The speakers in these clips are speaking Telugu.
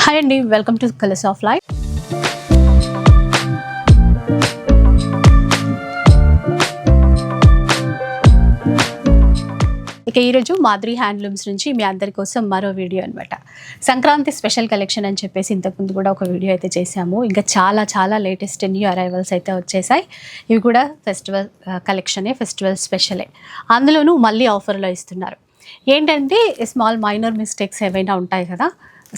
హాయ్ అండి, welcome to colours of life. ఇక ఈరోజు మాధురి హ్యాండ్లూమ్స్ నుంచి మీ అందరి కోసం మరో వీడియో అనమాట. సంక్రాంతి స్పెషల్ కలెక్షన్ అని చెప్పేసి ఇంతకుముందు కూడా ఒక వీడియో అయితే చేసాము. ఇంకా చాలా లేటెస్ట్ న్యూ అరైవల్స్ అయితే వచ్చేసాయి. ఇవి కూడా ఫెస్టివల్ కలెక్షనే, ఫెస్టివల్ స్పెషలే. అందులోనూ మళ్ళీ ఆఫర్లో ఇస్తున్నారు. ఏంటంటే స్మాల్ మైనర్ మిస్టేక్స్ ఏవైనా ఉంటాయి కదా,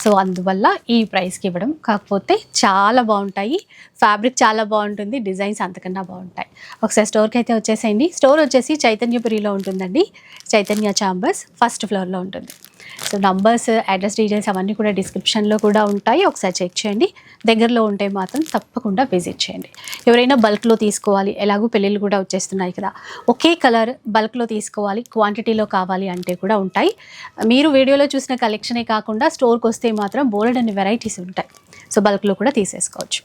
సో అందువల్ల ఈ ప్రైస్కి ఇవ్వడం. కాకపోతే చాలా బాగుంటాయి, ఫ్యాబ్రిక్ చాలా బాగుంటుంది, డిజైన్స్ అంతకన్నా బాగుంటాయి. ఒకసారి స్టోర్కి అయితే వచ్చేసేయండి. స్టోర్ వచ్చేసి చైతన్యపురిలో ఉంటుందండి. చైతన్య ఛాంబర్స్ ఫస్ట్ ఫ్లోర్లో ఉంటుంది. సో నంబర్స్, అడ్రస్ డీటెయిల్స్ అవన్నీ కూడా డిస్క్రిప్షన్లో కూడా ఉంటాయి. ఒకసారి చెక్ చేయండి. దగ్గరలో ఉంటే మాత్రం తప్పకుండా విజిట్ చేయండి. ఎవరైనా బల్క్లో తీసుకోవాలి, ఎలాగో పెళ్ళిళ్ళు కూడా వచ్చేస్తున్నాయి కదా, ఒకే కలర్ బల్క్లో తీసుకోవాలి, క్వాంటిటీలో కావాలి అంటే కూడా ఉంటాయి. మీరు వీడియోలో చూసిన కలెక్షనే కాకుండా స్టోర్కి వస్తే మాత్రం బోల్డ్ అన్ని వెరైటీస్ ఉంటాయి. సో బల్క్లో కూడా తీసేసుకోవచ్చు.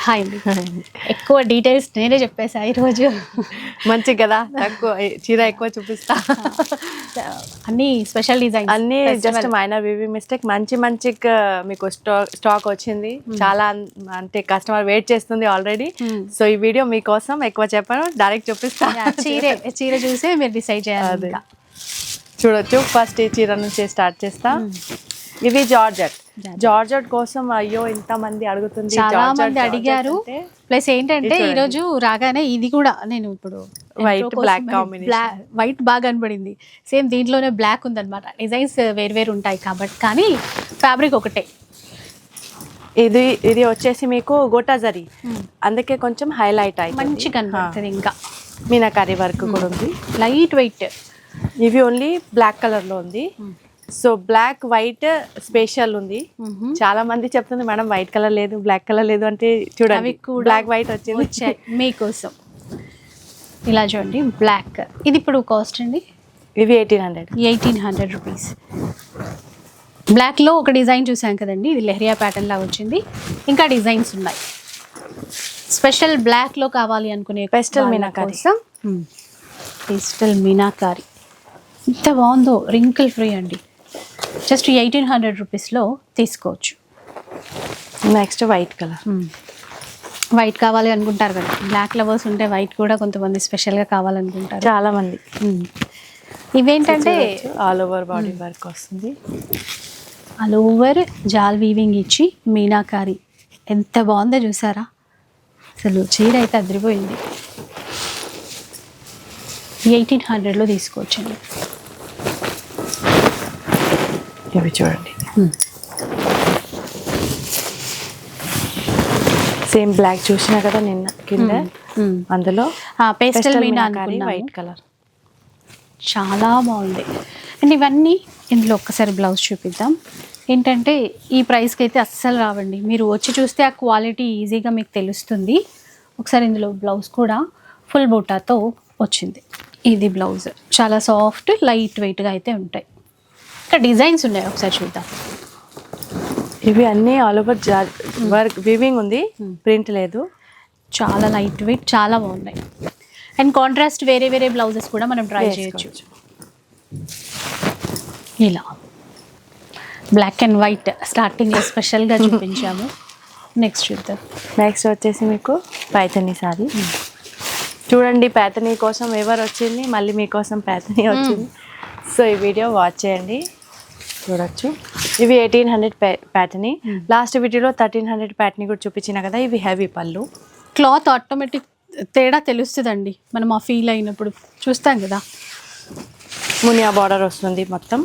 హాయ్ అండి. ఎక్కువ డీటెయిల్స్ నేనే చెప్పేసా ఈరోజు. మంచి కదా, తక్కువ చీర ఎక్కువ చూపిస్తా. అన్ని స్పెషల్ డిజైన్, అన్ని జస్ట్ మైనర్ వివి మిస్టేక్. మంచి మీకు స్టాక్ వచ్చింది. చాలా అంటే కస్టమర్ వెయిట్ చేస్తుంది ఆల్రెడీ. సో ఈ వీడియో మీకోసం ఎక్కువ చెప్పాను, డైరెక్ట్ చూపిస్తా. చీర చూసే మీరు డిసైడ్ చేయాలి. చూడొచ్చు. ఫస్ట్ ఈ చీర నుంచి స్టార్ట్ చేస్తా. ఇవి జార్జెట్ కోసం అయ్యో ఇంత మంది అడుగుతుంది, చాలా మంది అడిగారు. ప్లస్ ఏంటంటే ఈరోజు రాగానే ఇది కూడా నేను ఇప్పుడు వైట్ బ్లాక్ కాంబినేషన్, వైట్ బాగా కనబడింది. సేమ్ దీంట్లోనే బ్లాక్ ఉందన్నమాట. డిజైన్స్ వేరు ఉంటాయి కాబట్టి, కానీ ఫ్యాబ్రిక్ ఒకటే. ఇది వచ్చేసి మీకు గోటా జరీ, అందుకే కొంచెం హైలైట్ అయ్యి మంచి కనబడుతుంది. ఇంకా మీనాకారి వర్క్ కూడా ఉంది, లైట్ వెయిట్. ఇవి ఓన్లీ బ్లాక్ కలర్ లో ఉంది. సో బ్లాక్ వైట్ స్పెషల్ ఉంది. చాలా మంది చెప్తుంది మేడం వైట్ కలర్ లేదు, బ్లాక్ కలర్ లేదు అంటే చూడండి బ్లాక్ వైట్ వచ్చింది మీకోసం. ఇలా చూడండి బ్లాక్. ఇది ఇప్పుడు కాస్ట్ అండి, ఇవి 1800 రూపీస్. బ్లాక్లో ఒక డిజైన్ చూసాం కదండి, ఇది లెహరియా ప్యాటర్న్ లాగా వచ్చింది. ఇంకా డిజైన్స్ ఉన్నాయి. స్పెషల్ బ్లాక్లో కావాలి అనుకునే పెస్టల్ మీనాకారి కోసం, పెస్టల్ మీనాకారి ఇంత బాగుందో, రింకిల్ ఫ్రీ అండి. జస్ట్ 1800 రూపీస్లో తీసుకోవచ్చు. Next white colour. వైట్ కావాలి అనుకుంటారు కదా, బ్లాక్ లవర్స్ ఉంటే వైట్ కూడా కొంతమంది స్పెషల్గా కావాలనుకుంటారు చాలా మంది. ఇవేంటంటే ఆల్ ఓవర్ బాడీ వర్క్ వస్తుంది, ఆల్ ఓవర్ జాల్ వీవింగ్ ఇచ్చి మీనాకారి. ఎంత బాగుందో చూసారా, అసలు చీర అయితే అదిరిపోయింది. 1800లో తీసుకోవచ్చండి. ఇవి చూడండి, సేమ్ బ్లాక్ చూసినా కదా నిన్న కింద, అందులో పేస్టల్ మీనాకారి వైట్ కలర్ చాలా బాగుంది. అండ్ ఇవన్నీ ఇందులో ఒక్కసారి బ్లౌజ్ చూపిద్దాం. ఏంటంటే ఈ ప్రైస్కి అయితే అస్సలు రావండి, మీరు వచ్చి చూస్తే ఆ క్వాలిటీ ఈజీగా మీకు తెలుస్తుంది. ఒకసారి ఇందులో బ్లౌజ్ కూడా ఫుల్ బూటాతో వచ్చింది. ఇది బ్లౌజ్ చాలా సాఫ్ట్ లైట్ వెయిట్గా అయితే ఉంటాయి. ఇంకా డిజైన్స్ ఉన్నాయి, ఒకసారి చూద్దాం. ఇవి అన్నీ ఆల్ ఓవర్ వర్క్ వీవింగ్ ఉంది, ప్రింట్ లేదు. చాలా లైట్ వెయిట్, చాలా బాగున్నాయి. అండ్ కాంట్రాస్ట్ వేరే బ్లౌజెస్ కూడా మనం ట్రై చేయొచ్చు. ఇలా బ్లాక్ అండ్ వైట్ స్టార్టింగ్లో స్పెషల్గా చూపించాము. నెక్స్ట్ చూద్దాం. నెక్స్ట్ వచ్చేసి మీకు పైథనీ సారీ. చూడండి పైథనీ కోసం ఎవరు వచ్చింది, మళ్ళీ మీకోసం పైథనీ వచ్చింది. సో ఈ వీడియో వాచ్ చేయండి, చూడొచ్చు. ఇవి 1800 ప్యాటర్నీ. లాస్ట్ వీడియోలో 1300 ప్యాటర్నీ కూడా చూపించిన కదా. ఇవి హెవీ పళ్ళు. క్లాత్ ఆటోమేటిక్ తేడా తెలుస్తుందండి, మనం ఆ ఫీల్ అయినప్పుడు చూస్తాం కదా. మునియా బార్డర్ వస్తుంది మొత్తం,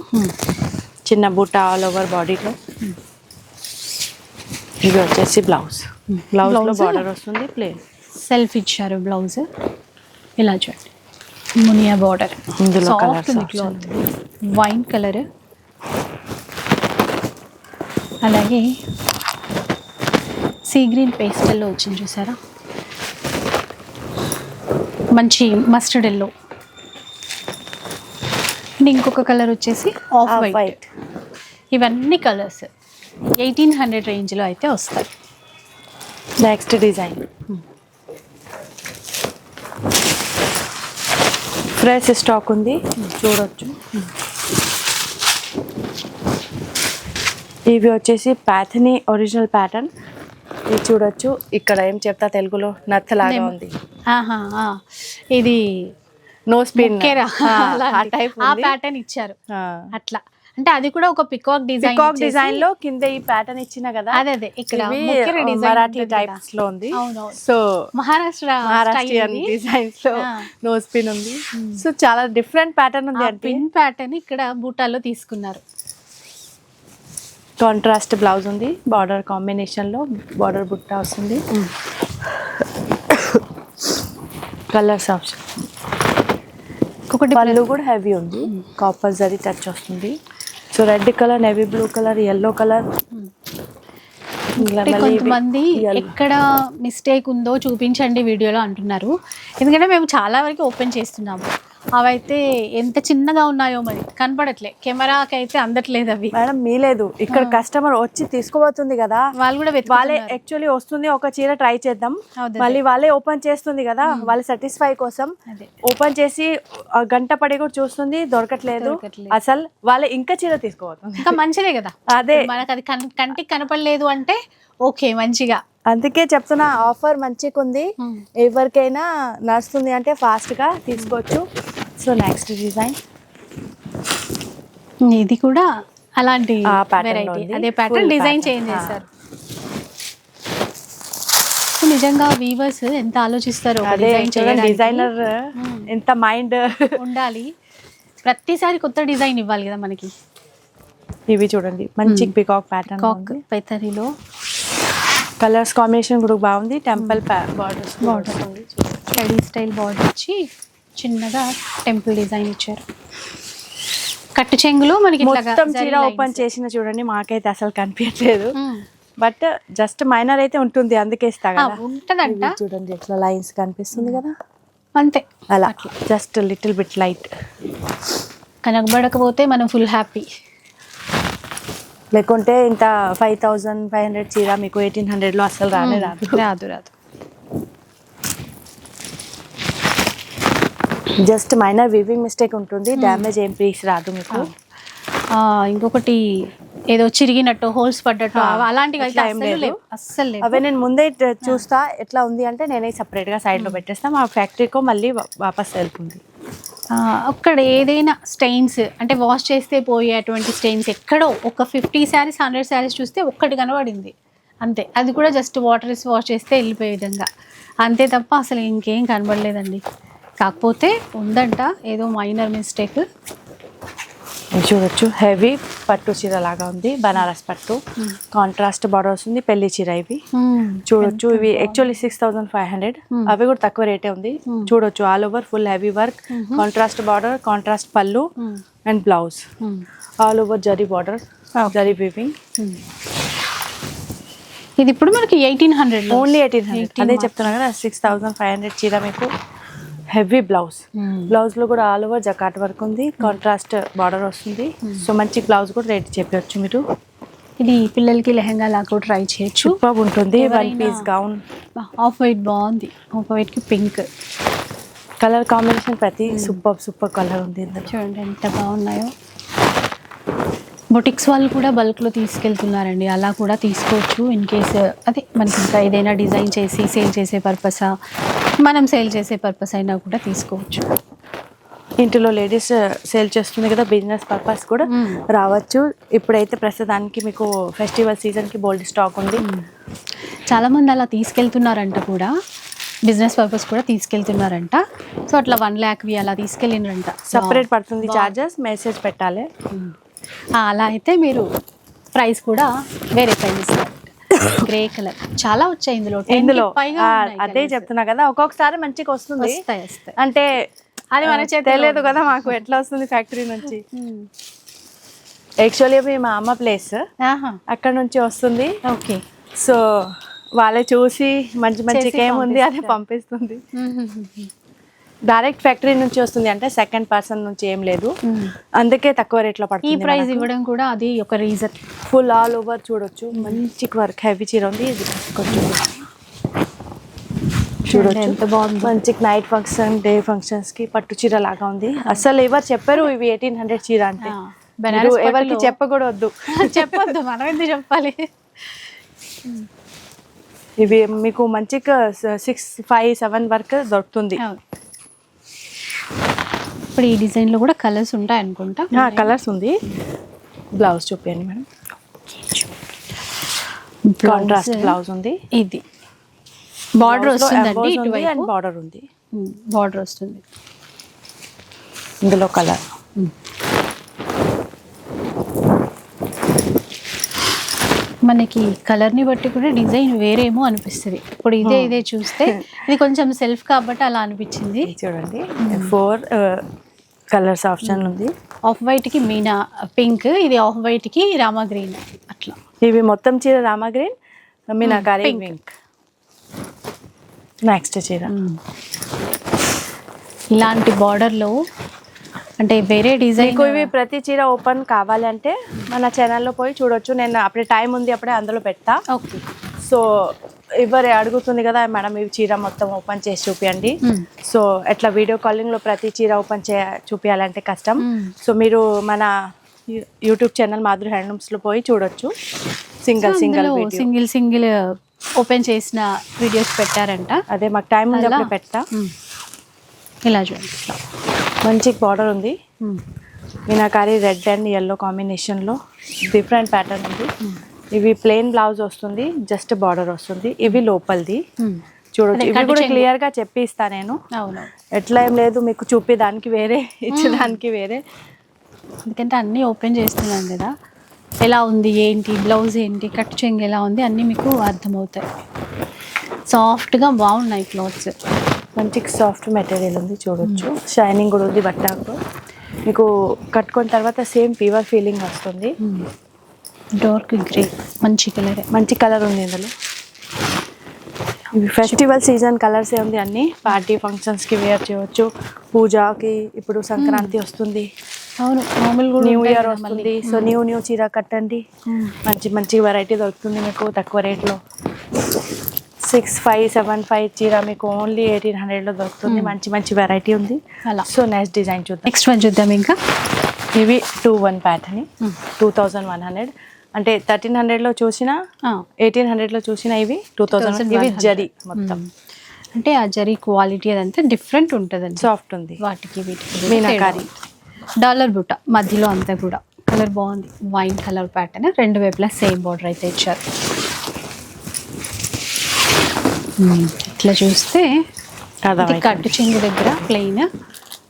చిన్న బూట ఆల్ ఓవర్ బాడీలో. ఇవి వచ్చేసి బ్లౌజ్లో బార్డర్ వస్తుంది, ప్లేన్ సెల్ఫ్ ఇచ్చారు బ్లౌజ్. ఇలా చూడండి మునియా బార్డర్, ఇందులో క్లాత్ వైన్ కలర్, అలాగే సీ గ్రీన్ పేస్టల్లో వచ్చింది చూసారా, మంచి మస్టర్డ్ ఎల్లో. అండ్ ఇంకొక కలర్ వచ్చేసి ఆఫ్ వైట్. ఇవన్నీ కలర్స్ 1800 రేంజ్లో అయితే వస్తాయి. నెక్స్ట్ డిజైన్ ఫ్రెష్ స్టాక్ ఉంది, చూడొచ్చు. ఇవి వచ్చేసి ప్యాథనీ ఒరిజినల్ ప్యాటర్న్. ఇది చూడొచ్చు, ఇక్కడ ఏం చెప్తా తెలుగులో నత్తలాగా ఉంది. ఆహా, ఇది నో స్పిన్ ఆ ప్యాటర్న్ ఇచ్చారు అట్లా. అంటే అది కూడా ఒక పికాక్ డిజైన్ లో కింద ఈ ప్యాటర్న్ ఇచ్చిన కదా, అదే ఇక్కడ మరాఠీ టైప్స్ లో ఉంది. సో మహారాష్ట్రియన్ డిజైన్స్ లో నో స్పిన్ ఉంది. సో చాలా డిఫరెంట్ ప్యాటర్న్ ఉంది. అంటే పిన్ ప్యాటర్న్ ఇక్కడ బూటాల్లో తీసుకున్నారు. కాంట్రాస్ట్ బ్లౌజ్ ఉంది, బార్డర్ కాంబినేషన్ లో బార్డర్ బుట్ట వస్తుంది. కలర్స్ ఆప్షన్, ఇంకొకటి పళ్ళు కూడా హెవీ ఉంది, కాపర్ జరీ టచ్ వస్తుంది. So red colour, navy blue colour, yellow colour. కొంతమంది ఎక్కడ మిస్టేక్ ఉందో చూపించండి వీడియోలో అంటున్నారు. ఎందుకంటే మేము చాలా వరకు ఓపెన్ చేస్తున్నాము, అవైతే ఎంత చిన్నగా ఉన్నాయో మరి కనపడట్లే, కెమెరాకి అయితే అందట్లేదు అవి. మేడం మీలేదు, ఇక్కడ కస్టమర్ వచ్చి తీసుకోబోతుంది కదా, వాళ్ళు కూడా వాళ్ళే యాక్చువల్లీ వస్తుంది, ఒక చీర ట్రై చేద్దాం, మళ్ళీ వాళ్ళే ఓపెన్ చేస్తుంది కదా, వాళ్ళ సాటిస్ఫై కోసం ఓపెన్ చేసి గంట పడి కూడా చూస్తుంది, దొరకట్లేదు అసలు, వాళ్ళే ఇంకా చీర తీసుకోబోతుంది. ఇంకా మంచిదే కదా, అదే మనకు అది కంటికి కనపడలేదు అంటే ఓకే మంచిగా. అందుకే చెప్తున్నా, ఆఫర్ మంచిగా ఉంది, ఎవరికైనా నడుస్తుంది అంటే ఫాస్ట్ గా తీసుకోవచ్చు. సో నెక్స్ట్ డిజైన్, ఇది కూడా అలాంటి వెరైటీ, అదే ప్యాటర్న్ డిజైన్ చేంజ్ చేశారు. నిజంగా వీవర్స్ ఎంత ఆలోచిస్తారో, డిజైనర్ ఎంత మైండ్ ఉండాలి, ప్రతిసారి కొత్త డిజైన్ ఇవ్వాలి కదా మనకి. ఇవి చూడండి, మంచి పికాక్ ప్యాటర్న్, పికాక్ పెతరిలో కలర్స్ కాంబినేషన్ కూడా బాగుంది. టెంపుల్ బార్డర్ ఉంది, స్టడీ స్టైల్ బార్డర్ వచ్చి చిన్నగా టెంపుల్ డిజైన్ ఇచ్చారు. కట్టు చెంగులో మనకి మొత్తం చీర ఓపెన్ చేసిన చూడండి, మాకైతే అసలు కనిపించలేదు, బట్ జస్ట్ మైనర్ అయితే ఉంటుంది, అందుకే ఇస్తా కదా. ఉంటదంట చూడండి, ఇట్లా లైన్స్ కనిపిస్తుంది కదా, అంతే, అలా జస్ట్ లిటిల్ బిట్ లైట్. కనబడకపోతే మనం ఫుల్ హ్యాపీ. లేకుంటే ఇంత 5500 చీర మీకు 1800 లో అసలు రాదు. జస్ట్ మైనర్ వీవింగ్ మిస్టేక్ ఉంటుంది, డ్యామేజ్ ఏం పీస్ రాదు మీకు. ఇంకొకటి ఏదో చిరిగినట్టు, హోల్స్ పడ్డట్టు అలాంటివి అయితే అస్సలు లేవు. అవే నేను ముందే చూస్తా ఎట్లా ఉంది అంటే నేనే సపరేట్ గా సైడ్ లో పెట్టేస్తా, మా ఫ్యాక్టరీకో మళ్ళీ వాపస్ వెళ్తుంది. అక్కడ ఏదైనా స్టెయిన్స్ అంటే వాష్ చేస్తే పోయేటువంటి స్టెయిన్స్ ఎక్కడో ఒక 50 శారీస్ 100 శారీస్ చూస్తే ఒక్కటి కనబడింది అంతే, అది కూడా జస్ట్ వాటర్ వేసి వాష్ చేస్తే వెళ్ళిపోయే విధంగా, అంతే తప్ప అసలు ఇంకేం కనబడలేదండి. కాకపోతే ఉందంట ఏదో మైనర్ మిస్టేక్. చూడొచ్చు, హెవీ పట్టు చీర లాగా ఉంది, బనారస్ పట్టు, కాంట్రాస్ట్ బార్డర్ వస్తుంది, పెళ్లి చీర. ఇవి చూడొచ్చు, ఇవి యాక్చువల్లీ 6500, అవి కూడా తక్కువ రేటే ఉంది. చూడొచ్చు, all over full heavy work, contrast border, contrast పళ్ళు and blouse, all over zari border, zari weaving. ఇది ఇప్పుడు మనకి 1800, ఓన్లీ 1800. అదే చెప్తున్నా కదా, 6500 చీర మీకు. హెవీ బ్లౌజ్, బ్లౌజ్ లో కూడా ఆల్ ఓవర్ జకాట్ వర్క్ ఉంది, కాంట్రాస్ట్ బార్డర్ వస్తుంది. సో మంచి బ్లౌజ్ కూడా రెడీ చెప్పవచ్చు మీరు. ఇది పిల్లలకి లెహంగా లాగా ట్రై చేయొచ్చు, సూపర్ ఉంటుంది. One piece gown, off white బాగుంది, ఆఫ్ వైట్ కి పింక్ కలర్ కాంబినేషన్, ప్రతి సూపర్ కలర్ ఉంది. చూడండి ఎంత బాగున్నాయో. బొటిక్స్ వాళ్ళు కూడా బల్క్లో తీసుకెళ్తున్నారండి, అలా కూడా తీసుకోవచ్చు. ఇన్ కేస్ అదే మనకి ఇంకా ఏదైనా డిజైన్ చేసి సేల్ చేసే పర్పసా, మనం సేల్ చేసే పర్పస్ అయినా కూడా తీసుకోవచ్చు. ఇంటిలో లేడీస్ సేల్ చేస్తుంది కదా, బిజినెస్ పర్పస్ కూడా రావచ్చు. ఇప్పుడైతే ప్రస్తుతానికి మీకు ఫెస్టివల్ సీజన్కి బోల్డ్ స్టాక్ ఉంది. చాలామంది అలా తీసుకెళ్తున్నారంట కూడా, బిజినెస్ పర్పస్ కూడా తీసుకెళ్తున్నారంట. సో అట్లా 1 lakh అలా తీసుకెళ్ళినారంట. సపరేట్ పడుతుంది చార్జెస్, మెసేజ్ పెట్టాలి. అలా అయితే మీరు ప్రైస్ కూడా వేరే ప్రైస్ ఇస్తారు. గ్రే కలర్ చాలా వచ్చాయి ఇందులో పైగా. అదే చెప్తున్నా కదా, ఒక్కొక్కసారి మంచిగా వస్తుంది, అంటే అది మన తెలియదు కదా మాకు ఎట్లా వస్తుంది ఫ్యాక్టరీ నుంచి. యాక్చువల్లీ మా అమ్మ ప్లేస్ అక్కడ నుంచి వస్తుంది. ఓకే, సో వాళ్ళే చూసి మంచిగా ఏముంది అది పంపిస్తుంది. డైరెక్ట్ ఫ్యాక్టరీ నుంచి వస్తుంది, అంటే సెకండ్ పర్సన్ నుంచి ఏం లేదు, అందుకే తక్కువ రేట్లో పడుతుంది. ఈ ప్రైస్ ఇవ్వడం కూడా అది ఒక రీజన్. ఫుల్ ఆల్ ఓవర్ చూడొచ్చు, మంచి వర్క్, హెవీ చీర ఉంది. ఇది కొంచెం చూడొచ్చు ఎంత బాగుంది, మంచి నైట్ ఫంక్షన్, డే ఫంక్షన్స్ కి పట్టు చీర లాగా ఉంది. అసలు ఎవరు చెప్పారు ఇవి 1800 చీర అంటే, బెనారస్ ఎవరికి చెప్పకూడదు. చెప్పొద్దు, మనం ఎందుకు చెప్పాలి. ఇవి మీకు మంచిగా 6, 5, 7 వరకు దొరుకుతుంది. ఇప్పుడు ఈ డిజైన్లో కూడా కలర్స్ ఉంటాయి అనుకుంటా. కలర్స్ ఉంది. బ్లౌజ్ చూపించండి మేడం. కాంట్రాస్ట్ బ్లౌజ్ ఉంది. ఇది బార్డర్ వస్తుందండి, అండ్ బార్డర్ ఉంది. బార్డర్ వస్తుంది. ఇందులో కలర్ మనకి కలర్ని బట్టి కూడా డిజైన్ వేరేమో అనిపిస్తుంది. ఇప్పుడు ఇదే చూస్తే ఇది కొంచెం సెల్ఫ్ కాబట్టి అలా అనిపించింది. చూడండి 4 కలర్స్ ఆప్షన్ ఉంది. ఆఫ్ వైట్కి మీనా పింక్, ఇది ఆఫ్ వైట్కి రామా గ్రీన్ అట్లా. ఇవి మొత్తం చీర Rama green, meenakari pink. Next చీర ఇలాంటి బార్డర్లో అంటే వేరే డిజైన్. ఇవి ప్రతి చీర ఓపెన్ కావాలి అంటే మన ఛానల్లో పోయి చూడొచ్చు. నేను అప్పుడే టైం ఉంది, అప్పుడే అందులో పెడతా. ఓకే. సో ఎవరు అడుగుతుంది కదా మేడం ఇవి చీర మొత్తం ఓపెన్ చేసి చూపియండి. సో ఎట్లా వీడియో కాలింగ్లో ప్రతి చీర ఓపెన్ చూపించాలంటే కష్టం. సో మీరు మన యూట్యూబ్ ఛానల్ మాధురి హ్యాండ్లూమ్స్లో పోయి చూడొచ్చు. సింగిల్ ఓపెన్ చేసిన వీడియోస్ పెట్టారంట. అదే మాకు టైం ఉంది అప్పుడు పెడతా. ఇలా చూడండి, మంచి బార్డర్ ఉంది. మీనాకారి రెడ్ అండ్ ఎల్లో కాంబినేషన్లో డిఫరెంట్ ప్యాటర్న్ ఉంది. ఇవి ప్లెయిన్ బ్లౌజ్ వస్తుంది, జస్ట్ బార్డర్ వస్తుంది. ఇవి లోపలిది చూడొచ్చు. ఇవి కూడా క్లియర్గా చెప్పిస్తా నేను. ఎట్లా ఏం లేదు, మీకు చూపేదానికి వేరే, ఇచ్చేదానికి వేరే. ఎందుకంటే అన్నీ ఓపెన్ చేస్తున్నాను కదా, ఎలా ఉంది ఏంటి, బ్లౌజ్ ఏంటి, కట్ చెంగు ఎలా ఉంది అన్నీ మీకు అర్థమవుతాయి. సాఫ్ట్గా బాగున్నాయి క్లాత్స్. మంచి సాఫ్ట్ మెటీరియల్ ఉంది చూడొచ్చు. షైనింగ్ కూడా ఉంది బట్ట. మీకు కట్టుకున్న తర్వాత సేమ్ ప్యూర్ ఫీలింగ్ వస్తుంది. డార్క్ గ్రే మంచి కలర్, మంచి కలర్ ఉంది ఇందులో. ఇవి ఫెస్టివల్ సీజన్ కలర్సే ఉంది. అన్ని పార్టీ ఫంక్షన్స్కి వేర్ చేయవచ్చు. పూజకి ఇప్పుడు సంక్రాంతి వస్తుంది, అవును, న్యూ ఇయర్ వస్తుంది. సో న్యూ చీర కట్టండి. మంచి వెరైటీ దొరుకుతుంది మీకు తక్కువ రేట్లో. 6575 చీర మీకు ఓన్లీ 1800లో దొరుకుతుంది. మంచి వెరైటీ ఉంది. సో నెక్స్ట్ డిజైన్ చూద్దాం. నెక్స్ట్ వన్ చూద్దాం. ఇంకా ఇవి 2-1 ప్యాటర్న్ 2100. అంటే 1300లో చూసినా 1800లో చూసినా ఇవి 2000. ఇవి జరీ మొత్తం, అంటే ఆ జరీ క్వాలిటీ అదంతా డిఫరెంట్ ఉంటుందండి, సాఫ్ట్ ఉంది. వాటికి వీటికి మీనాకారి డాలర్ బుట్ట మధ్యలో అంతా కూడా కలర్ బాగుంది. వైన్ కలర్ ప్యాటర్న్, రెండు వైపులా సేమ్ బార్డర్ అయితే ఇచ్చారు. ఇట్లా చూస్తే కట్టు చెంగు దగ్గర ప్లెయిన్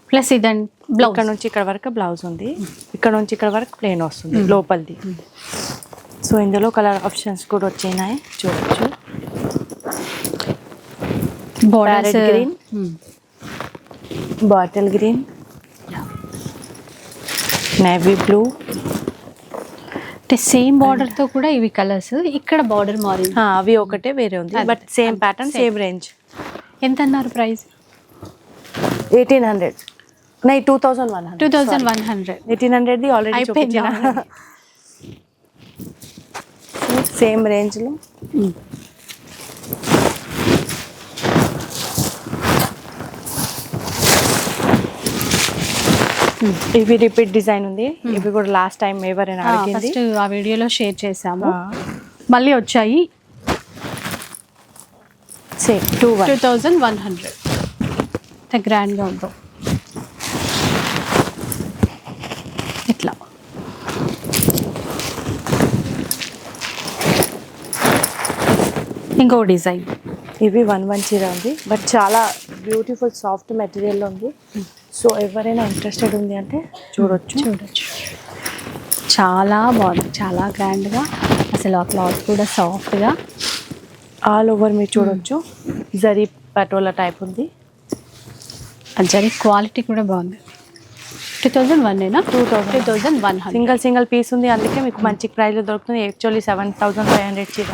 ప్లస్ ఇదండి బ్లౌజ్. ఇక్కడ నుంచి ఇక్కడ వరకు బ్లౌజ్ ఉంది, ఇక్కడ నుంచి ఇక్కడ వరకు ప్లెయిన్ వస్తుంది లోపలిది. సో ఇందులో కలర్ ఆప్షన్స్ కూడా వచ్చినాయి చూడొచ్చు. Border green, bottle green, navy blue. అంటే సేమ్ బార్డర్ తో కూడా ఇవి కలర్స్. ఇక్కడ బార్డర్ మారింది, అవి ఒకటే వేరే ఉంది, but same pattern same range. ఎంత అన్నారు ప్రైస్? 1800. 2100. 2100. 1800ది ఆల్రెడీ చూపించిన. సేమ్ రేంజ్లో ఇవి రిపీట్ డిజైన్ ఉంది. ఇవి కూడా లాస్ట్ టైం ఎవరైనా అడిగింది, ఫస్ట్ ఆ వీడియోలో షేర్ చేసాము, మళ్ళీ వచ్చాయి. సేమ్ 2100. గ్రాండ్గా ఉందో ఇట్లా. ఇంకో డిజైన్. ఇవి 1-1 చీర ఉంది, బట్ చాలా బ్యూటిఫుల్ సాఫ్ట్ మెటీరియల్లో ఉంది. సో ఎవరైనా ఇంట్రెస్టెడ్ ఉంది అంటే చూడొచ్చు. చాలా బాగుంది, చాలా గ్రాండ్గా. అసలు ఆ క్లాత్ కూడా సాఫ్ట్గా ఆల్ ఓవర్ మీరు చూడొచ్చు. జరీ పటోలా టైప్ ఉంది. ఆ జరీ క్వాలిటీ కూడా బాగుంది. 2001 2100. సింగిల్ పీస్ ఉంది, అందుకే మీకు మంచి ప్రైస్లో దొరుకుతుంది. యాక్చువల్లీ 7500 చీర.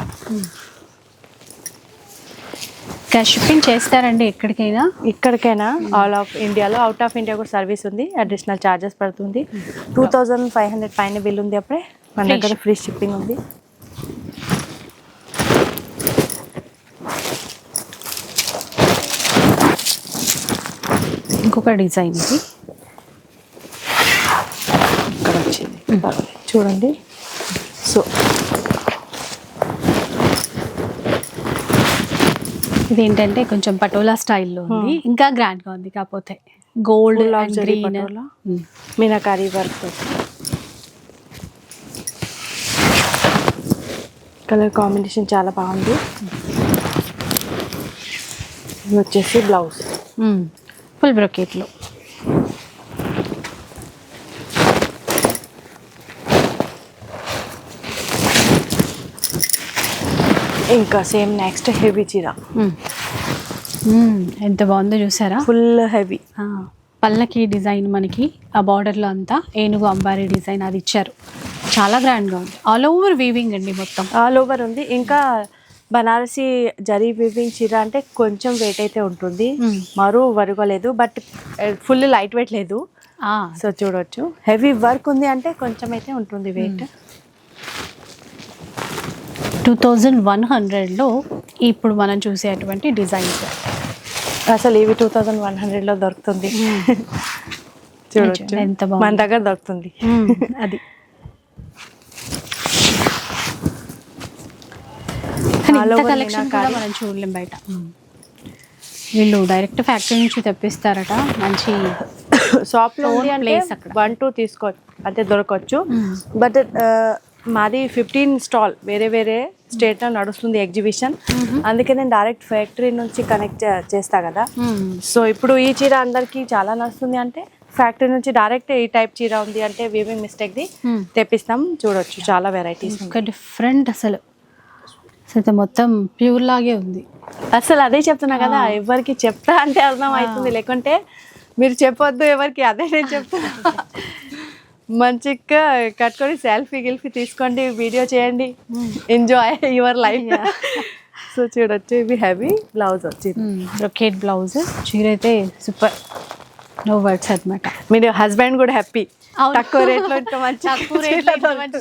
క్యాష్ షిప్పింగ్ చేస్తారండి ఎక్కడికైనా? ఇక్కడికైనా ఆల్ ఆఫ్ ఇండియాలో. అవుట్ ఆఫ్ ఇండియా కూడా సర్వీస్ ఉంది, అడిషనల్ ఛార్జెస్ పడుతుంది. 2500 పైన బిల్ ఉంది, అప్పుడే మన దగ్గర ఫ్రీ షిప్పింగ్ ఉంది. ఇంకొక డిజైన్ ఇది ఇక్కడ వచ్చింది. చూడండి. సో ఇదేంటంటే కొంచెం పటోలా స్టైల్లో ఉంది, ఇంకా గ్రాండ్ గా ఉంది. కాకపోతే gold green meenakari work, colour combination చాలా బాగుంది. ఇది వచ్చేసి బ్లౌజ్ ఫుల్ బ్రొకేట్లో. ఇంకా సేమ్ నెక్స్ట్ హెవీ చీర, ఎంత బాగుందో చూసారా, ఫుల్ హెవీ. పల్లకి డిజైన్ మనకి ఆ బార్డర్లో అంతా ఏనుగు అంబారీ డిజైన్ అది ఇచ్చారు, చాలా గ్రాండ్గా ఉంది. ఆల్ ఓవర్ వీవింగ్ అండి, మొత్తం ఆల్ ఓవర్ ఉంది. ఇంకా బనారసి జరీ వీవింగ్ చీర అంటే కొంచెం వెయిట్ అయితే ఉంటుంది, మరో వరగలేదు, బట్ ఫుల్ లైట్ వెయిట్ లేదు. సో చూడవచ్చు, హెవీ వర్క్ ఉంది అంటే కొంచెం అయితే ఉంటుంది వెయిట్. 2100లో ఇప్పుడు మనం చూసేటువంటి డిజైన్స్, అసలు ఇవి 2100లో దొరుకుతుంది. చూడవచ్చు ఎంత బాగుంది, మన దగ్గర దొరుకుతుంది. అది కలెక్షన్ కూడా మనం చూడలేం బయట. వీళ్ళు డైరెక్ట్ ఫ్యాక్టరీ నుంచి తెప్పిస్తారట, మంచి షాప్లో ప్లేస్ అక్కడ 1-2 తీసుకోవచ్చు అంటే దొరకవచ్చు. బట్ మాది 15 స్టాల్ వేరే వేరే స్టేట్లో నడుస్తుంది ఎగ్జిబిషన్, అందుకే నేను డైరెక్ట్ ఫ్యాక్టరీ నుంచి కనెక్ట్ చేస్తా కదా. సో ఇప్పుడు ఈ చీర అందరికీ చాలా నడుస్తుంది అంటే ఫ్యాక్టరీ నుంచి డైరెక్ట్ ఈ టైప్ చీర ఉంది అంటే వీవింగ్ మిస్టేక్ది తెప్పిస్తాం. చూడొచ్చు చాలా వెరైటీస్, డిఫరెంట్. అసలు మొత్తం ప్యూర్ లాగే ఉంది. అసలు అదే చెప్తున్నా కదా, ఎవరికి చెప్తా అంటే అర్థం అవుతుంది, లేకుంటే మీరు చెప్పొద్దు ఎవరికి, అదే నేను చెప్తున్నా. మంచిగా కట్టుకొని సెల్ఫీ గిల్ఫీ తీసుకోండి, వీడియో చేయండి, ఎంజాయ్ యువర్ లైఫ్. సో చూడొచ్చు, ఇవి హెవీ బ్లౌజ్ వచ్చింది, బ్రొకేట్ బ్లౌజ్. చీర అయితే సూపర్, నో వర్డ్స్ అనమాట. మీరు హస్బెండ్ కూడా హ్యాపీ, తక్కువ రేట్లో ఇంత మంచి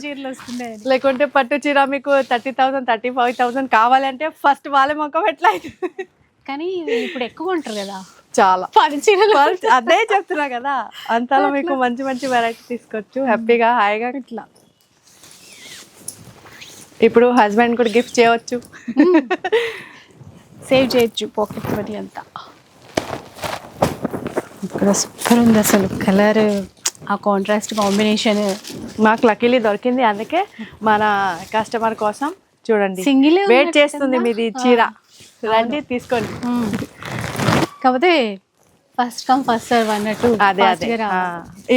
చీరలు వస్తున్నాయి. లేకుంటే పట్టు చీర మీకు 30,000 35,000 కావాలంటే ఫస్ట్ వాళ్ళే మొక్క ఎట్లా అవుతుంది. కానీ ఇప్పుడు ఎక్కువ ఉంటారు కదా, చాలా 10 చీరలు. అదే చెప్తున్నా కదా, అంతలో మీకు మంచి మంచి వెరైటీ తీసుకోవచ్చు హ్యాపీగా హాయిగా. ఇట్లా ఇప్పుడు హస్బెండ్ కూడా గిఫ్ట్ చేయవచ్చు, సేవ్ చేయొచ్చు పాకెట్ మనీ అంతా. ఇక్కడ సూపర్ ఉంది అసలు, కలర్ ఆ కాంట్రాస్ట్ కాంబినేషన్ మాకు లక్కీలీ దొరికింది, అందుకే మన కస్టమర్ కోసం చూడండి సింగిల్ వెయిట్ చేస్తుంది మీది చీర, రండి తీసుకోండి. కాకపోతే ఫస్ట్ కమ్ ఫస్ట్ సర్వ్ అన్నట్టు. అదే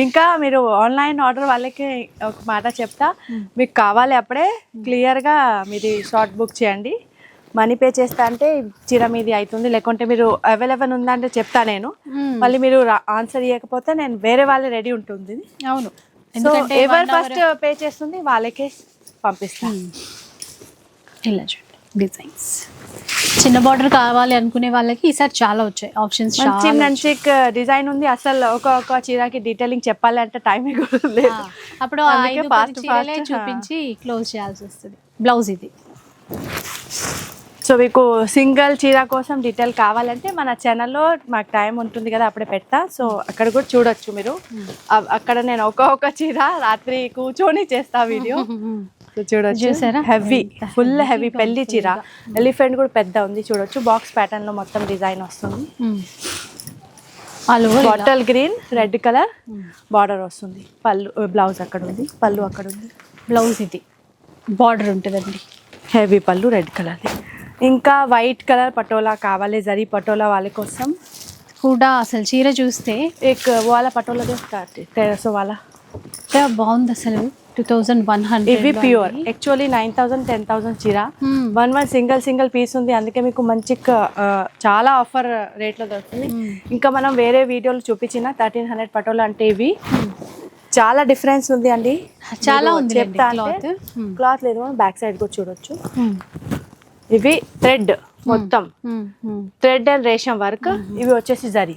ఇంకా మీరు ఆన్లైన్ ఆర్డర్ వాళ్ళకి ఒక మాట చెప్తా, మీకు కావాలి అప్పుడే క్లియర్గా మీది షార్ట్ బుక్ చేయండి, మనీ పే చేస్తా అంటే చీర మీది అవుతుంది, లేకుంటే మీరు అవైలబుల్ ఉందంటే చెప్తా నేను, మళ్ళీ మీరు ఆన్సర్ ఇవ్వకపోతే నేను వేరే వాళ్ళే రెడీ ఉంటుంది. అవును, సో ఎవరు ఫస్ట్ పే చేస్తుంది వాళ్ళకే పంపిస్తాను. ఇలా చూడండి డిజైన్స్, చిన్న బార్డర్ కావాలి అనుకునే వాళ్ళకి ఈసారి చాలా వచ్చాయి ఆప్షన్స్, మంచి మంచి డిజైన్ ఉంది. అసలు ఒక చీరకి డీటెయిలింగ్ చెప్పాలంటే టైం లేదు, అప్పుడు చూపించి క్లోజ్ చేయాల్సి వస్తుంది. బ్లౌజ్ ఇది. సో మీకు సింగిల్ చీర కోసం డీటెయిల్ కావాలంటే మన ఛానల్లో మాకు టైం ఉంటుంది కదా, అప్పుడే పెడతా. సో అక్కడ కూడా చూడొచ్చు మీరు, అక్కడ నేను ఒక్కొక్క చీర రాత్రి కూర్చొని చేస్తా వీడియో. సో చూడొచ్చు, హెవీ ఫుల్ హెవీ పెళ్లి చీర, ఎలిఫెంట్ కూడా పెద్ద ఉంది. చూడొచ్చు, బాక్స్ ప్యాటర్న్ లో మొత్తం డిజైన్ వస్తుంది, bottle green red colour border వస్తుంది. పళ్ళు బ్లౌజ్ అక్కడ ఉంది, పళ్ళు అక్కడ ఉంది, బ్లౌజ్ ఇది బార్డర్ ఉంటుందండి, హెవీ పళ్ళు రెడ్ కలర్. ఇంకా వైట్ కలర్ పటోలా కావాలి, జరీ పటోలా వాళ్ళ కోసం కూడా. అసలు చీర చూస్తే వాళ్ళ పటోలా సో వాళ్ళ బాగుంది అసలు. 2100 ఇవి ప్యూర్, యాక్చువల్లీ 9,000 10,000 చీర, 1 సింగిల్ పీస్ ఉంది, అందుకే మీకు మంచి చాలా ఆఫర్ రేట్లో దొరుకుతుంది. ఇంకా మనం వేరే వీడియోలు చూపించిన 1300 పటోలా అంటే ఇవి చాలా డిఫరెన్స్ ఉంది అండి, చాలా ఉంది. చెప్తా అంటే క్లాత్ లేదు, బ్యాక్ సైడ్ కూడా చూడొచ్చు. ఇవి థ్రెడ్, మొత్తం థ్రెడ్ అండ్ రేషం వర్క్, ఇవి వచ్చేసి జరీ.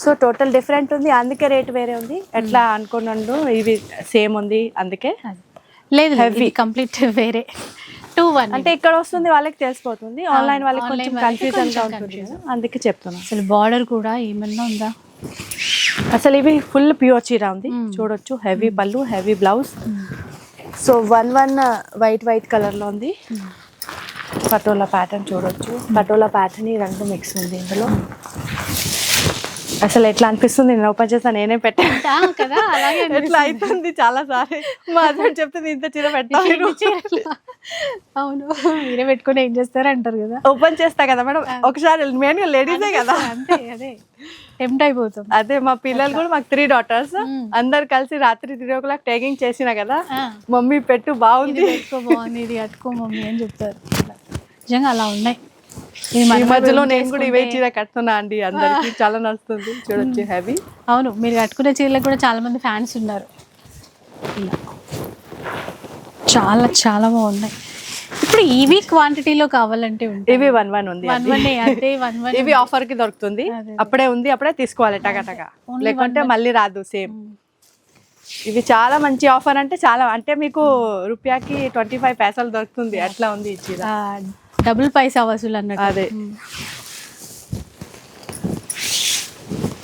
సో టోటల్ డిఫరెంట్ ఉంది, అందుకే రేట్ వేరే ఉంది. ఎట్లా అనుకున్నాను, ఇవి సేమ్ ఉంది అందుకే. లేదు హెవీ కంప్లీట్ వేరే 2-1 అంటే ఇక్కడ వస్తుంది వాళ్ళకి తెలిసిపోతుంది, ఆన్లైన్ వాళ్ళకి కొంచెం కన్ఫ్యూజన్ గా ఉంటుంది, అందుకే చెప్తున్నాను. అసలు బార్డర్ కూడా ఏమన్నా ఉందా, అసలు ఇవి ఫుల్ ప్యూర్ చీర ఉంది చూడొచ్చు. హెవీ పళ్ళు, హెవీ బ్లౌజ్. సో 1 వైట్ కలర్లో ఉంది. పటోలా ప్యాటర్న్ చూడొచ్చు. పటోలా ప్యాటర్న్ ఈ రెండు మిక్స్ ఉంది ఇందులో. అసలు ఎట్లా అనిపిస్తుంది, నేను ఓపెన్ చేస్తా నేనే పెట్టాను కదా, అలాగే ఎట్లా అవుతుంది చాలా సారి. మా హస్బెండ్ చెప్తే ఇంత చీర పెట్టాను. అవును, మీరే పెట్టుకుని ఏం చేస్తారు అంటారు కదా. ఓపెన్ చేస్తా కదా మేడం, ఒకసారి మెయిన్ లేడీసే కదా, అంతే అదే టెంప్ట్ అయిపోతాం. అదే మా పిల్లలు కూడా, మాకు 3 daughters, అందరు కలిసి రాత్రి 3 o'clock టేకింగ్ చేసిన కదా, మమ్మీ పెట్టు బాగుంది, బాగుంది, ఇది కట్టుకో మమ్మీ అని చెప్తారు. నిజంగా అలా ఉన్నాయి. ఈ మధ్యలో నేను కూడా ఇవే చీర కట్టున్నా అండి, అందరికి చాలా నచ్చుతుంది చూడొచ్చు. హెవీ. అవును, మీరు కట్టుకునే చీరలకు కూడా చాలా మంది ఫ్యాన్స్ ఉన్నారు. చాలా చాలా బాగున్నాయి. ఇప్పుడు ఇవి క్వాంటిటీలో కావాలంటే ఇవి 1 ఉంది, ఇవి ఆఫర్ కి దొరుకుతుంది. అప్పుడే ఉంది, అప్పుడే తీసుకోవాలి టగటగా, లేకుంటే మళ్ళీ రాదు సేమ్. ఇవి చాలా మంచి ఆఫర్, అంటే చాలా, అంటే మీకు రూపాయికి 25 పైసలు దొరుకుతుంది, అట్లా ఉంది ఈ చీర. డబుల్ పైసా వసూలు అన్నట్టు. అదే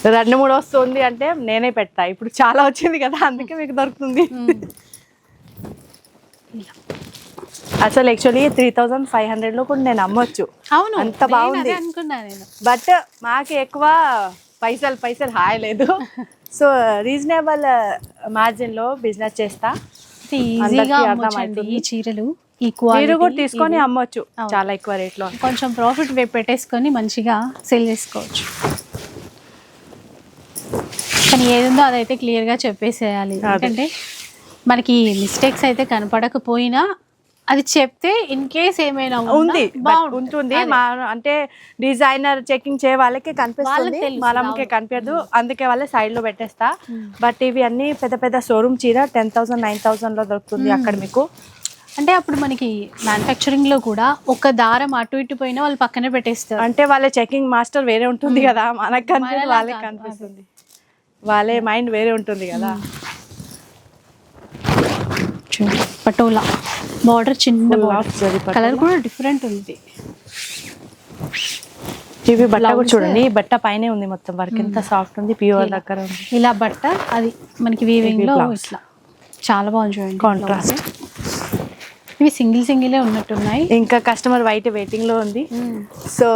2-3 వస్తుంది అంటే నేనే పెడతా, ఇప్పుడు చాలా వచ్చింది కదా అందుకే మీకు దొరుకుతుంది. అసలు యాక్చువల్లీ 3500 లో కూడా నేను అమ్మొచ్చు. అవును, అంత బాగుంది అనుకున్నా నేను. బట్ మాకు ఎక్కువ పైసలు హాయలేదు. సో రీజనబుల్ మార్జిన్ లో బిజినెస్ చేస్తా. ఈజీగా అమ్మొచ్చండి ఈ చీరలు. మీరు కూడా తీసుకొని అమ్మొచ్చు చాలా ఎక్కువ రేట్ లో, కొంచెం ప్రాఫిట్ పెట్టేసుకొని మంచిగా సేల్ చేసుకోవచ్చు. కానీ ఏదుందో అదైతే క్లియర్ గా చెప్పేసేయాలి. ఎందుకంటే మనకి మిస్టేక్స్ అయితే కనపడకపోయినా అది చెప్తే ఇన్ కేస్ ఏమైనా ఉంటుంది. అంటే డిజైనర్ చెకింగ్ చేయ వాళ్ళకి కనిపిస్తుంది, మనకే కనిపించదు, అందుకే వాళ్ళే సైడ్ లో పెట్టేస్తా. బట్ ఇవి అన్ని పెద్ద పెద్ద షోరూమ్ చీర 10,000 9,000 లో దొరుకుతుంది అక్కడ మీకు. అంటే అప్పుడు మనకి మ్యానుఫ్యాక్చరింగ్ లో కూడా ఒక దారం అటు ఇటు పోయినా వాళ్ళు పక్కనే పెట్టేస్తారు. అంటే వాళ్ళ చెకింగ్ మాస్టర్ వేరే ఉంటుంది కదా, మనకు కనిపిస్తుంది, వాళ్ళకి కనిపిస్తుంది, వాళ్ళే మైండ్ వేరే ఉంటుంది కదా. పటోలా బార్డర్, చిన్న బార్డర్, కలర్ కూడా డిఫరెంట్ ఉంది. ఇవి బట్ట కూడా చూడండి, బట్ట పైనే ఉంది మొత్తం వర్క్, ఎంత సాఫ్ట్ ఉంది, ప్యూర్ దగ్గర ఉంది. ఇలా బట్ట అది మనకి వీవింగ్ లో ఇట్లా చాలా బాగుంది చూడండి, కాంట్రాస్ట్. ఇవి సింగిలే ఉన్నట్టున్నాయి. ఇంకా కస్టమర్ వైట్ వెయిటింగ్ లో ఉంది. సో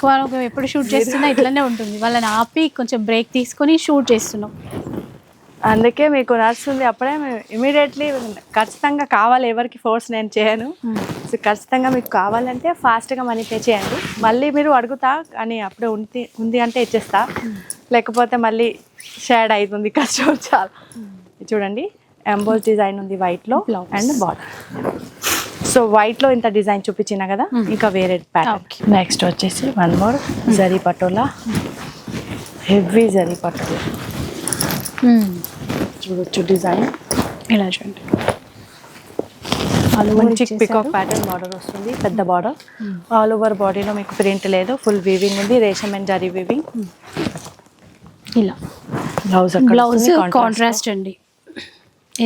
వాళ్ళు ఎప్పుడు షూట్ చేస్తున్నా ఇట్లానే ఉంటుంది, వాళ్ళని ఆపి కొంచెం బ్రేక్ తీసుకొని షూట్ చేస్తున్నాం. అందుకే మీకు నడుస్తుంది, అప్పుడే ఇమీడియట్లీ ఖచ్చితంగా కావాలి, ఎవరికి ఫోర్స్ నేను చేయను. సో ఖచ్చితంగా మీకు కావాలంటే ఫాస్ట్గా మనీ పే చేయండి. మళ్ళీ మీరు అడుగుతా అని అప్పుడే ఉంది అంటే ఇచ్చేస్తా, లేకపోతే మళ్ళీ షేడ్ అవుతుంది కస్టమర్. చాలా చూడండి, ఎంబోస్ డిజైన్ ఉంది వైట్ లో అండ్ బార్డర్. సో వైట్ లో ఇంత డిజైన్ చూపించిన కదా, ఇంకా వేరే ప్యాటర్న్. నెక్స్ట్ వచ్చేసి 1 more జరీ పటోలా, హెవీ జరీ పటోలా చూడొచ్చు. డిజైన్ ఇలా చూడండి, మంచి పికాక్ ప్యాటర్న్ బార్డర్ వస్తుంది, పెద్ద బార్డర్. ఆల్ ఓవర్ బాడీలో మీకు ప్రింట్ లేదు, ఫుల్ వీవింగ్ ఉంది, రేషం అండ్ జరీ వీవింగ్. ఇలా బ్లౌజ్ కాంట్రాస్ట్ అండి,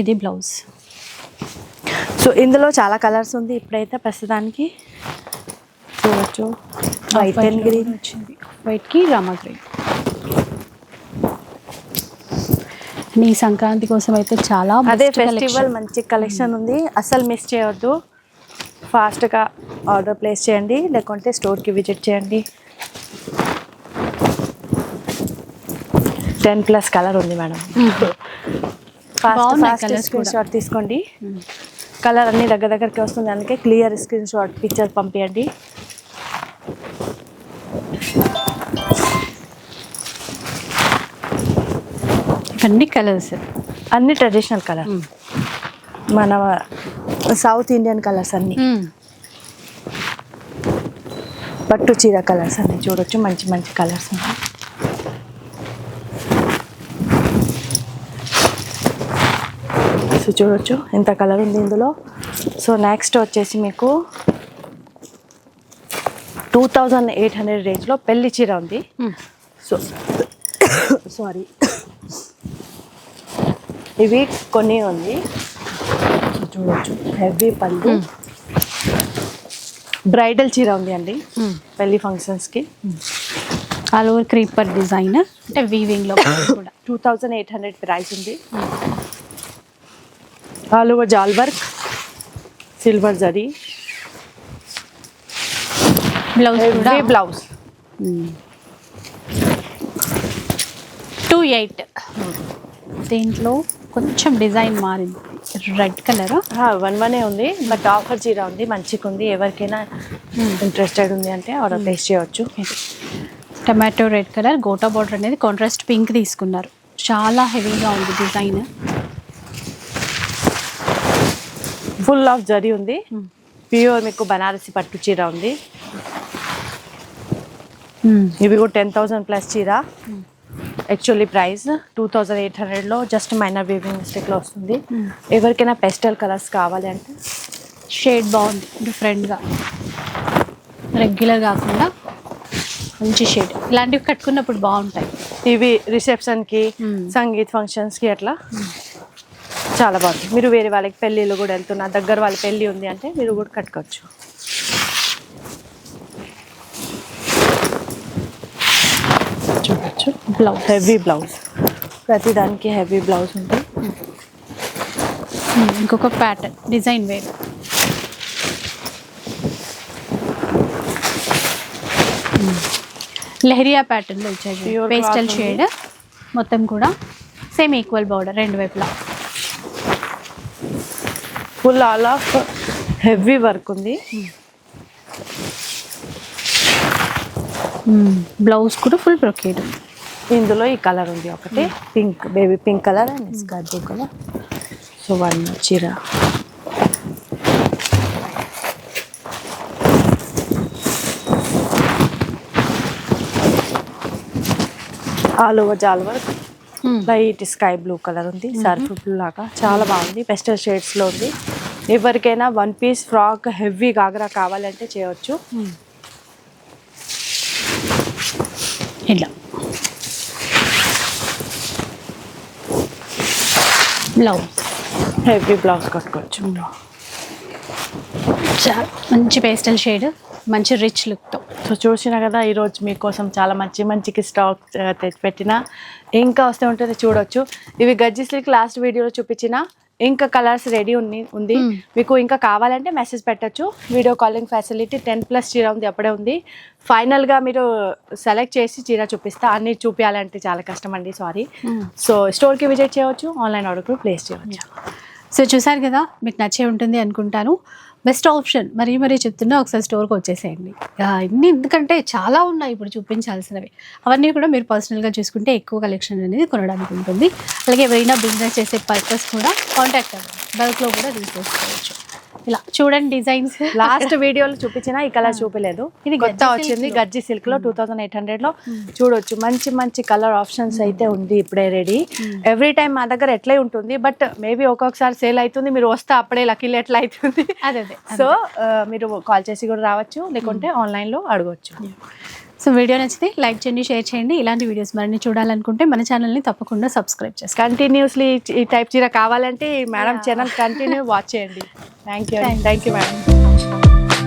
ఇది బ్లౌజ్. సో ఇందులో చాలా కలర్స్ ఉంది, ఇప్పుడైతే ప్రస్తుతానికి చూడొచ్చు. వైట్ అండ్ గ్రీన్ వచ్చింది, వైట్కి రామా గ్రీన్. ఈ సంక్రాంతి కోసం అయితే చాలా అదే ఫెస్టివల్ మంచి కలెక్షన్ ఉంది, అస్సలు మిస్ చేయవద్దు. ఫాస్ట్గా ఆర్డర్ ప్లేస్ చేయండి, లేకుంటే స్టోర్కి విజిట్ చేయండి. 10+ కలర్ ఉంది మేడం. ఫాస్ట్ స్క్రీన్ షాట్ తీసుకోండి, కలర్ అన్ని దగ్గరికి వస్తుంది, అందుకే క్లియర్ స్క్రీన్ షాట్ పిక్చర్ పంపించండి. అన్ని కలర్స్, అన్ని ట్రెడిషనల్ కలర్, మన సౌత్ ఇండియన్ కలర్స్ అన్ని, పట్టు చీర కలర్స్ అన్ని చూడొచ్చు, మంచి మంచి కలర్స్ ఉన్నాయి. సో చూడొచ్చు ఎంత కలర్ ఉంది ఇందులో. సో నెక్స్ట్ వచ్చేసి మీకు 2800 రేంజ్లో పెళ్లి చీర ఉంది. సో సారీ, ఇవి కొన్ని ఉంది చూడొచ్చు, హెవీ పళ్ళు, బ్రైడల్ చీర ఉంది అండి పెళ్లి ఫంక్షన్స్కి. ఆల్ ఓవర్ క్రీపర్ డిజైన్, అంటే వీవింగ్లో కూడా 2800 ప్రైస్ ఉంది. All over jaal work, silver zari blouse కూడా బ్లౌజ్ 28. దీంట్లో కొంచెం డిజైన్ మారింది, రెడ్ కలర్ 1 ఉంది, బట్ ఆఫర్ చీర ఉంది, మంచిగా ఉంది. ఎవరికైనా ఇంట్రెస్టెడ్ ఉంది అంటే ఆర్డర్ ప్లేస్ చేయవచ్చు. Tomato red colour, gota border అనేది కాంట్రాస్ట్ పింక్ తీసుకున్నారు. చాలా హెవీగా ఉంది డిజైన్. ఫుల్ ఆఫ్ జరీ ఉంది, ప్యూర్ మీకు బనారసి పట్టు చీర ఉంది. ఇవి కూడా 10,000 ప్లస్ చీర. యాక్చువల్లీ ప్రైస్ 2800లో జస్ట్ మైనర్ వీవింగ్ మిస్టేక్లో వస్తుంది. ఎవరికైనా పెస్టల్ కలర్స్ కావాలి అంటే షేడ్ బాగుంది, డిఫరెంట్గా, రెగ్యులర్ కాకుండా మంచి షేడ్. ఇలాంటివి కట్టుకున్నప్పుడు బాగుంటాయి. ఇవి రిసెప్షన్కి, సంగీత్ ఫంక్షన్స్కి అట్లా చాలా బాగుంది. మీరు వేరే వాళ్ళకి పెళ్ళిళ్ళు కూడా వెళ్తున్నా, దగ్గర వాళ్ళ పెళ్ళి ఉంది అంటే మీరు కూడా కట్టుకోవచ్చు. చూడొచ్చు బ్లౌజ్, హెవీ బ్లౌజ్, ప్రతిదానికి హెవీ బ్లౌజ్ ఉంటుంది. ఇంకొక ప్యాటర్న్ డిజైన్ వేరు. లెహరియా ప్యాటర్న్లో ఇచ్చారు, Pure పేస్టల్ cloth షేడ్, మొత్తం కూడా సేమ్ ఈక్వల్ బార్డర్ రెండు వైపులా. Full all of heavy work ఉంది. బ్లౌజ్ కూడా ఫుల్ బ్రొకేడ్. ఇందులో ఈ కలర్ ఉంది ఒకటి, pink, baby pink colour and sky blue colour. So 1 చీర. All over jaal work, light sky blue colour ఉంది, సర్ఫ్ బ్లూ లాగా చాలా బాగుంది, పెస్టల్ షేడ్స్లో ఉంది. ఎవరికైనా 1 పీస్ ఫ్రాక్ హెవీ గాగ్రా కావాలంటే చేయవచ్చు. ఇలా బ్లౌజ్, హెవీ బ్లౌజ్ కట్టుకోవచ్చు. చాలా మంచి పేస్టల్ షేడ్, మంచి రిచ్ లుక్తో. సో చూసినా కదా, ఈరోజు మీకోసం చాలా మంచికి స్టాక్ పెట్టిన, ఇంకా వస్తే ఉంటుంది చూడొచ్చు. ఇవి గజ్జి సిల్క్ లాస్ట్ వీడియోలో చూపించిన, ఇంకా కలర్స్ రెడీ ఉంది. మీకు ఇంకా కావాలంటే మెసేజ్ పెట్టచ్చు. వీడియో కాలింగ్ ఫెసిలిటీ 10+ చీర ఉంది, అప్పుడే ఉంది. ఫైనల్గా మీరు సెలెక్ట్ చేసి చీర చూపిస్తా, అన్ని చూపించాలంటే చాలా కష్టం అండి, సారీ. సో స్టోర్కి విజిట్ చేయవచ్చు, ఆన్లైన్ ఆర్డర్ కూడా ప్లేస్ చేయవచ్చు. సో చూసారు కదా, మీకు నచ్చే ఉంటుంది అనుకుంటాను. బెస్ట్ ఆప్షన్ మరీ చెప్తున్నా, ఒకసారి స్టోర్కి వచ్చేసేయండి. ఇన్ని ఎందుకంటే చాలా ఉన్నాయి ఇప్పుడు చూపించాల్సినవి. అవన్నీ కూడా మీరు పర్సనల్గా చూసుకుంటే ఎక్కువ కలెక్షన్ అనేది కొనడానికి ఉంటుంది. అలాగే ఎవరైనా బిజినెస్ చేసే పర్పస్ కూడా కాంటాక్ట్ అవ్వండి, బల్క్లో కూడా తీసుకోవచ్చు. ఇలా చూడండి డిజైన్స్. లాస్ట్ వీడియోలో చూపించిన ఈ కలర్ చూపలేదు, ఇది కొత్త వచ్చింది గజ్జి సిల్క్ లో 2800లో. చూడొచ్చు మంచి కలర్ ఆప్షన్స్ అయితే ఉంది, ఇప్పుడే రెడీ. ఎవ్రీ టైం మా దగ్గర ఎట్లే ఉంటుంది, బట్ మేబీ ఒక్కొక్కసారి సేల్ అవుతుంది, మీరు వస్తే అప్పుడే లక్కీలు ఎట్లా అవుతుంది. అదే సో మీరు కాల్ చేసి కూడా రావచ్చు, లేకుంటే ఆన్లైన్లో అడగవచ్చు. సో వీడియో నచ్చితే లైక్ చేయండి, షేర్ చేయండి. ఇలాంటి వీడియోస్ మరిన్ని చూడాలనుకుంటే మన ఛానల్ని తప్పకుండా సబ్స్క్రైబ్ చేసుకోండి. కంటిన్యూస్లీ ఈ టైప్ చీర కావాలంటే మేడం ఛానల్ కంటిన్యూ వాచ్ చేయండి. Thank you madam.